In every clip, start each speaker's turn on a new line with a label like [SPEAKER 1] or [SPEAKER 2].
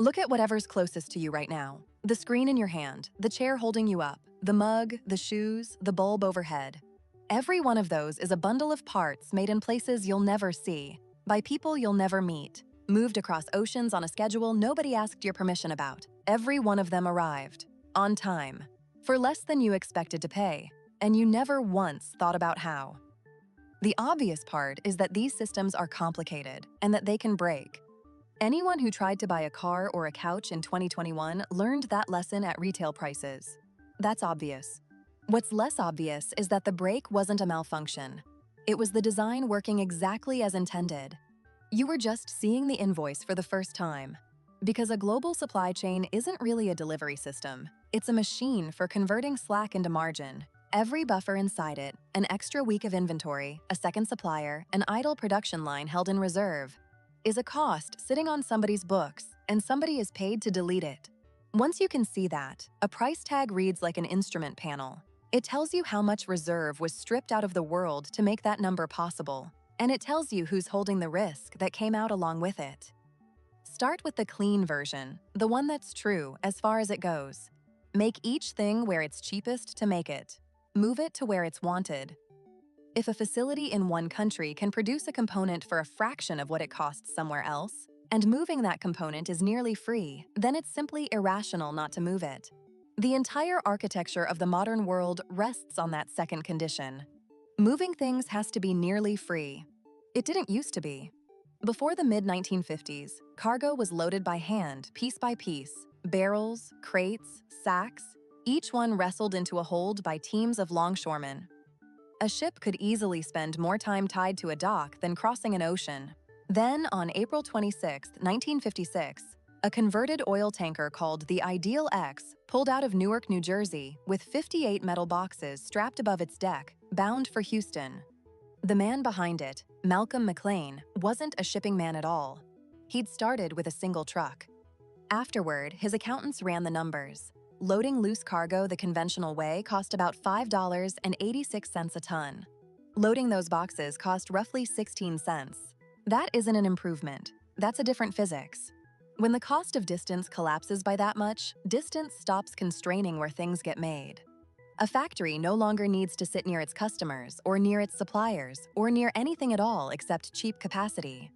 [SPEAKER 1] Look at whatever's closest to you right now. The screen in your hand, the chair holding you up, the mug, the shoes, the bulb overhead. Every one of those is a bundle of parts made in places you'll never see, by people you'll never meet, moved across oceans on a schedule nobody asked your permission about. Every one of them arrived, on time, for less than you expected to pay, and you never once thought about how. The obvious part is that these systems are complicated and that they can break. Anyone who tried to buy a car or a couch in 2021 learned that lesson at retail prices. That's obvious. What's less obvious is that the break wasn't a malfunction. It was the design working exactly as intended. You were just seeing the invoice for the first time. Because a global supply chain isn't really a delivery system. It's a machine for converting slack into margin. Every buffer inside it, an extra week of inventory, a second supplier, an idle production line held in reserve, is a cost sitting on somebody's books, and somebody is paid to delete it. Once you can see that, a price tag reads like an instrument panel. It tells you how much reserve was stripped out of the world to make that number possible, and it tells you who's holding the risk that came out along with it. Start with the clean version, the one that's true as far as it goes. Make each thing where it's cheapest to make it. Move it to where it's wanted. If a facility in one country can produce a component for a fraction of what it costs somewhere else, and moving that component is nearly free, then it's simply irrational not to move it. The entire architecture of the modern world rests on that second condition. Moving things has to be nearly free. It didn't used to be. Before the mid-1950s, cargo was loaded by hand, piece by piece, barrels, crates, sacks, each one wrestled into a hold by teams of longshoremen. A ship could easily spend more time tied to a dock than crossing an ocean. Then, on April 26, 1956, a converted oil tanker called the Ideal X pulled out of Newark, New Jersey, with 58 metal boxes strapped above its deck, bound for Houston. The man behind it, Malcolm McLean, wasn't a shipping man at all. He'd started with a single truck. Afterward, his accountants ran the numbers. Loading loose cargo the conventional way cost about $5.86 a ton. Loading those boxes cost roughly 16 cents. That isn't an improvement. That's a different physics. When the cost of distance collapses by that much, distance stops constraining where things get made. A factory no longer needs to sit near its customers, or near its suppliers, or near anything at all except cheap capacity.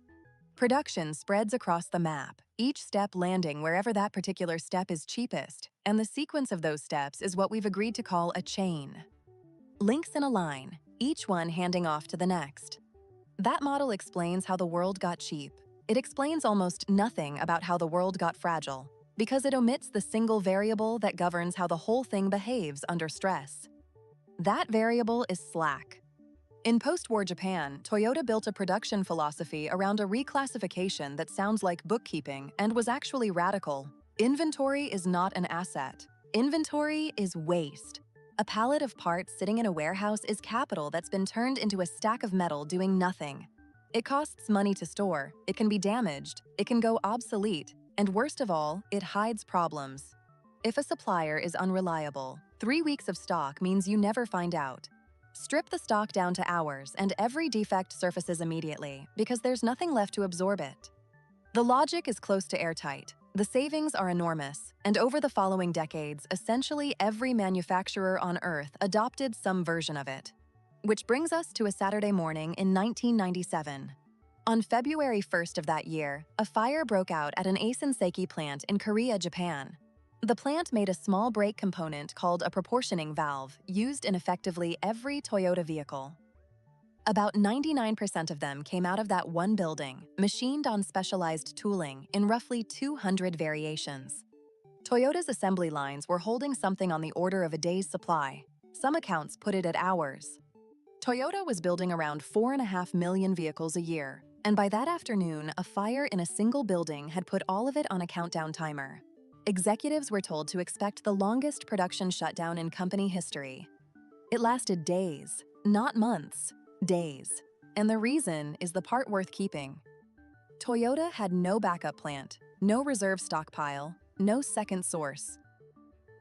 [SPEAKER 1] Production spreads across the map, each step landing wherever that particular step is cheapest, and the sequence of those steps is what we've agreed to call a chain. Links in a line, each one handing off to the next. That model explains how the world got cheap. It explains almost nothing about how the world got fragile, because it omits the single variable that governs how the whole thing behaves under stress. That variable is slack. In post-war Japan, Toyota built a production philosophy around a reclassification that sounds like bookkeeping and was actually radical. Inventory is not an asset. Inventory is waste. A pallet of parts sitting in a warehouse is capital that's been turned into a stack of metal doing nothing. It costs money to store, it can be damaged, it can go obsolete, and worst of all, it hides problems. If a supplier is unreliable, 3 weeks of stock means you never find out. Strip the stock down to hours and every defect surfaces immediately because there's nothing left to absorb it. The logic is close to airtight. The savings are enormous, and over the following decades, essentially every manufacturer on Earth adopted some version of it. Which brings us to a Saturday morning in 1997. On February 1st of that year, a fire broke out at an Asin Seiki plant in Korea, Japan. The plant made a small brake component called a proportioning valve, used in effectively every Toyota vehicle. About 99% of them came out of that one building, machined on specialized tooling in roughly 200 variations. Toyota's assembly lines were holding something on the order of a day's supply. Some accounts put it at hours. Toyota was building around 4.5 million vehicles a year, and by that afternoon, a fire in a single building had put all of it on a countdown timer. Executives were told to expect the longest production shutdown in company history. It lasted days, not months, days. And the reason is the part worth keeping. Toyota had no backup plant, no reserve stockpile, no second source.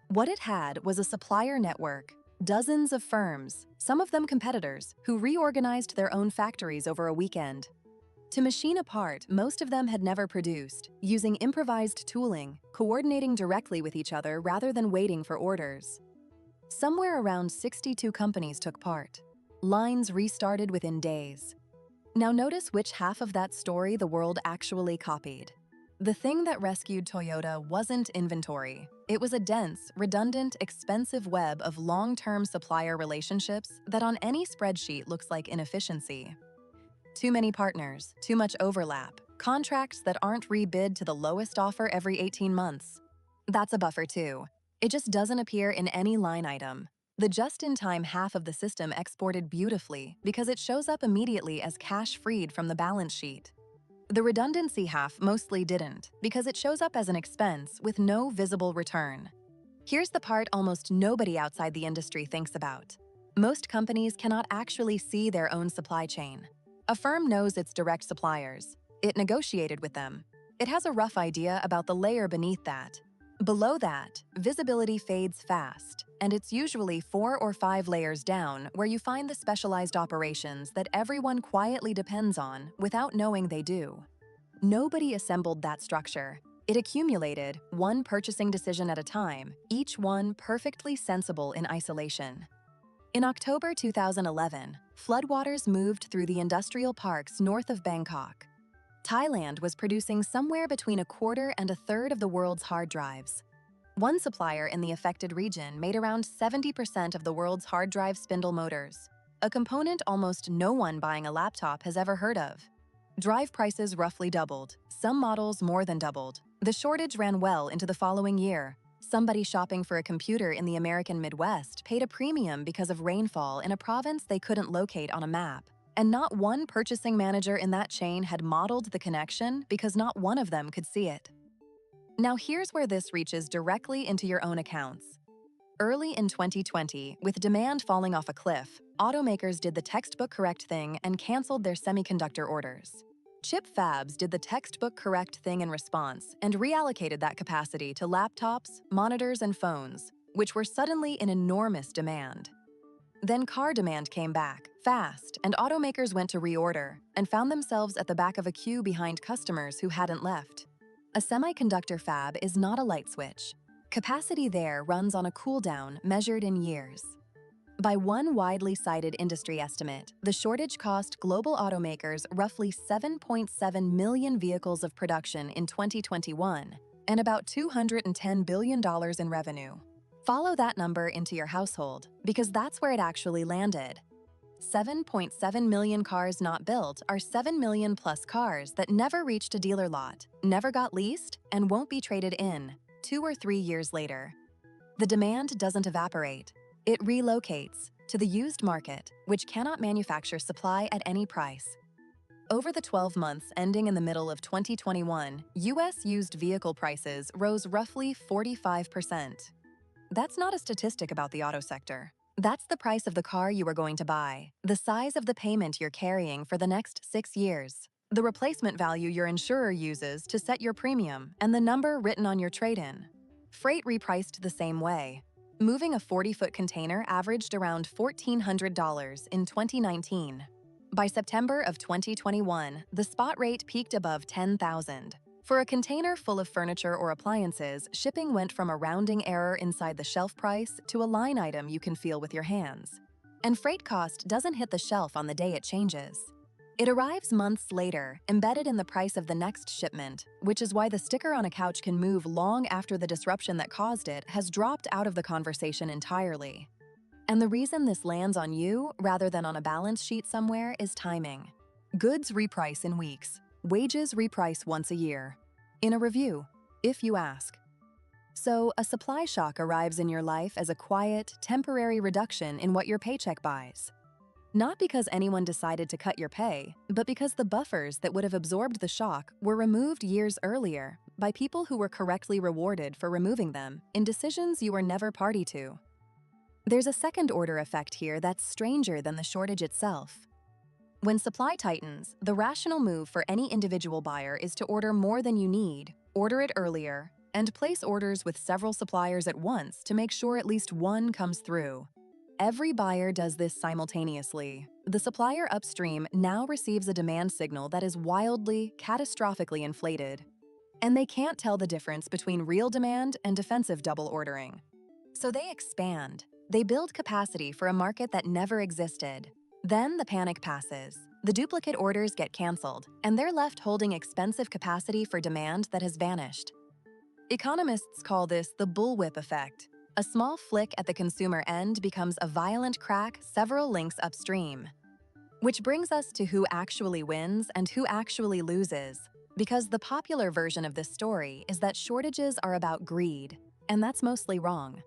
[SPEAKER 1] What it had was a supplier network, dozens of firms, some of them competitors, who reorganized their own factories over a weekend. To machine a part most of them had never produced, using improvised tooling, coordinating directly with each other rather than waiting for orders. Somewhere around 62 companies took part. Lines restarted within days. Now notice which half of that story the world actually copied. The thing that rescued Toyota wasn't inventory. It was a dense, redundant, expensive web of long-term supplier relationships that on any spreadsheet looks like inefficiency. Too many partners, too much overlap, contracts that aren't rebid to the lowest offer every 18 months. That's a buffer too. It just doesn't appear in any line item. The just-in-time half of the system exported beautifully because it shows up immediately as cash freed from the balance sheet. The redundancy half mostly didn't, because it shows up as an expense with no visible return. Here's the part almost nobody outside the industry thinks about. Most companies cannot actually see their own supply chain. A firm knows its direct suppliers. It negotiated with them. It has a rough idea about the layer beneath that. Below that, visibility fades fast, and it's usually 4 or 5 layers down where you find the specialized operations that everyone quietly depends on without knowing they do. Nobody assembled that structure. It accumulated, one purchasing decision at a time, each one perfectly sensible in isolation. In October 2011, floodwaters moved through the industrial parks north of Bangkok. Thailand was producing somewhere between 1/4 and 1/3 of the world's hard drives. One supplier in the affected region made around 70% of the world's hard drive spindle motors, a component almost no one buying a laptop has ever heard of. Drive prices roughly doubled, some models more than doubled. The shortage ran well into the following year. Somebody shopping for a computer in the American Midwest paid a premium because of rainfall in a province they couldn't locate on a map. And not one purchasing manager in that chain had modeled the connection because not one of them could see it. Now here's where this reaches directly into your own accounts. Early in 2020, with demand falling off a cliff, automakers did the textbook correct thing and canceled their semiconductor orders. Chip fabs did the textbook correct thing in response and reallocated that capacity to laptops, monitors, and phones, which were suddenly in enormous demand. Then car demand came back, fast, and automakers went to reorder and found themselves at the back of a queue behind customers who hadn't left. A semiconductor fab is not a light switch. Capacity there runs on a cooldown measured in years. By one widely cited industry estimate, the shortage cost global automakers roughly 7.7 million vehicles of production in 2021 and about $210 billion in revenue. Follow that number into your household, because that's where it actually landed. 7.7 million cars not built are 7 million plus cars that never reached a dealer lot, never got leased, and won't be traded in 2 or 3 years later. The demand doesn't evaporate. It relocates to the used market, which cannot manufacture supply at any price. Over the 12 months ending in the middle of 2021, U.S. used vehicle prices rose roughly 45%. That's not a statistic about the auto sector. That's the price of the car you are going to buy, the size of the payment you're carrying for the next 6 years, the replacement value your insurer uses to set your premium, and the number written on your trade-in. Freight repriced the same way. Moving a 40-foot container averaged around $1,400 in 2019. By September of 2021, the spot rate peaked above $10,000. For a container full of furniture or appliances, shipping went from a rounding error inside the shelf price to a line item you can feel with your hands. And freight cost doesn't hit the shelf on the day it changes. It arrives months later, embedded in the price of the next shipment, which is why the sticker on a couch can move long after the disruption that caused it has dropped out of the conversation entirely. And the reason this lands on you rather than on a balance sheet somewhere is timing. Goods reprice in weeks. Wages reprice once a year. In a review, if you ask. So, a supply shock arrives in your life as a quiet, temporary reduction in what your paycheck buys. Not because anyone decided to cut your pay, but because the buffers that would have absorbed the shock were removed years earlier by people who were correctly rewarded for removing them in decisions you were never party to. There's a second-order effect here that's stranger than the shortage itself. When supply tightens, the rational move for any individual buyer is to order more than you need, order it earlier, and place orders with several suppliers at once to make sure at least one comes through. Every buyer does this simultaneously. The supplier upstream now receives a demand signal that is wildly, catastrophically inflated. And they can't tell the difference between real demand and defensive double ordering. So they expand. They build capacity for a market that never existed. Then the panic passes. The duplicate orders get canceled, and they're left holding expensive capacity for demand that has vanished. Economists call this the bullwhip effect. A small flick at the consumer end becomes a violent crack several links upstream. Which brings us to who actually wins and who actually loses. Because the popular version of this story is that shortages are about greed, and that's mostly wrong.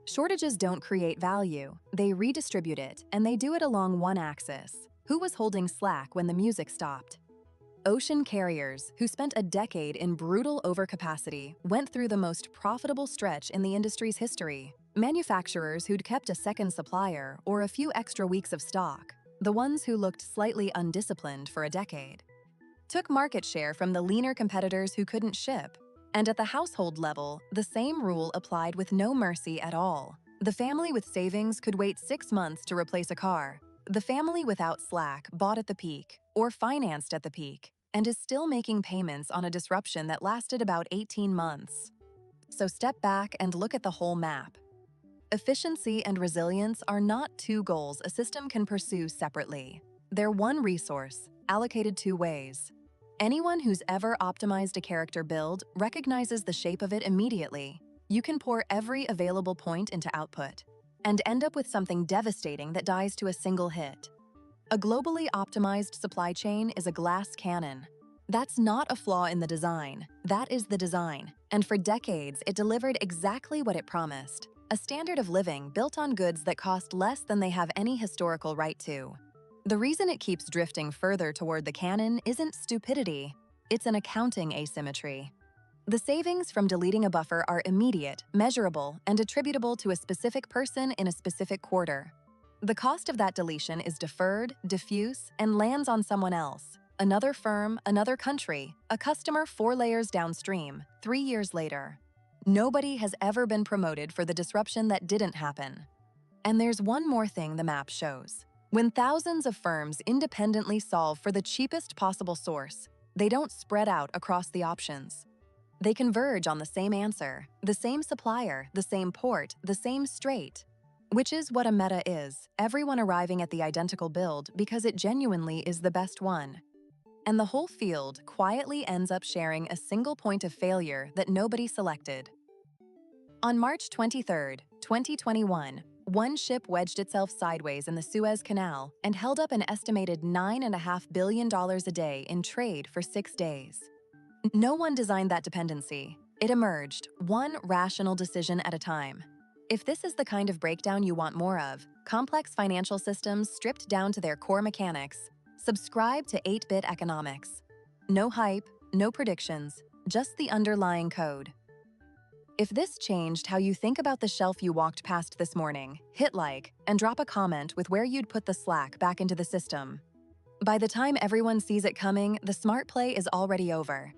[SPEAKER 1] Shortages don't create value, they redistribute it, and they do it along one axis. Who was holding slack when the music stopped? Ocean carriers, who spent a decade in brutal overcapacity, went through the most profitable stretch in the industry's history. Manufacturers who'd kept a second supplier or a few extra weeks of stock, the ones who looked slightly undisciplined for a decade, took market share from the leaner competitors who couldn't ship. And at the household level, the same rule applied with no mercy at all. The family with savings could wait 6 months to replace a car. The family without slack bought at the peak, or financed at the peak, and is still making payments on a disruption that lasted about 18 months. So step back and look at the whole map. Efficiency and resilience are not two goals a system can pursue separately. They're one resource, allocated two ways. Anyone who's ever optimized a character build recognizes the shape of it immediately. You can pour every available point into output and end up with something devastating that dies to a single hit. A globally optimized supply chain is a glass cannon. That's not a flaw in the design, that is the design. And for decades, it delivered exactly what it promised. A standard of living built on goods that cost less than they have any historical right to. The reason it keeps drifting further toward the cannon isn't stupidity, it's an accounting asymmetry. The savings from deleting a buffer are immediate, measurable, and attributable to a specific person in a specific quarter. The cost of that deletion is deferred, diffuse, and lands on someone else. Another firm, another country, a customer 4 layers downstream, 3 years later. Nobody has ever been promoted for the disruption that didn't happen. And there's one more thing the map shows. When thousands of firms independently solve for the cheapest possible source, they don't spread out across the options. They converge on the same answer, the same supplier, the same port, the same strait. Which is what a meta is, everyone arriving at the identical build because it genuinely is the best one. And the whole field quietly ends up sharing a single point of failure that nobody selected. On March 23, 2021, one ship wedged itself sideways in the Suez Canal and held up an estimated $9.5 billion a day in trade for 6 days. No one designed that dependency. It emerged, one rational decision at a time. If this is the kind of breakdown you want more of, complex financial systems stripped down to their core mechanics, subscribe to 8-bit economics. No hype, no predictions, just the underlying code. If this changed how you think about the shelf you walked past this morning, hit like and drop a comment with where you'd put the slack back into the system. By the time everyone sees it coming, the smart play is already over.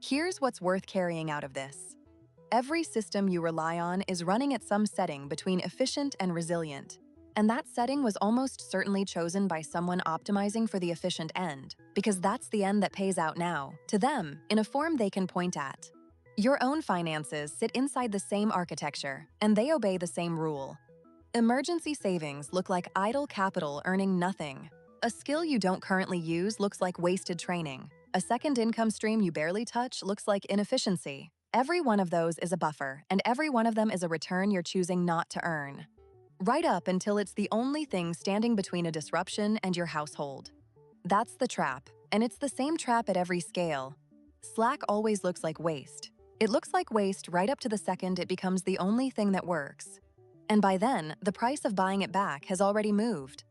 [SPEAKER 1] Here's what's worth carrying out of this. Every system you rely on is running at some setting between efficient and resilient. And that setting was almost certainly chosen by someone optimizing for the efficient end, because that's the end that pays out now, to them, in a form they can point at. Your own finances sit inside the same architecture, and they obey the same rule. Emergency savings look like idle capital earning nothing. A skill you don't currently use looks like wasted training. A second income stream you barely touch looks like inefficiency. Every one of those is a buffer, and every one of them is a return you're choosing not to earn. Right up until it's the only thing standing between a disruption and your household. That's the trap, and it's the same trap at every scale. Slack always looks like waste. It looks like waste right up to the second it becomes the only thing that works. And by then, the price of buying it back has already moved.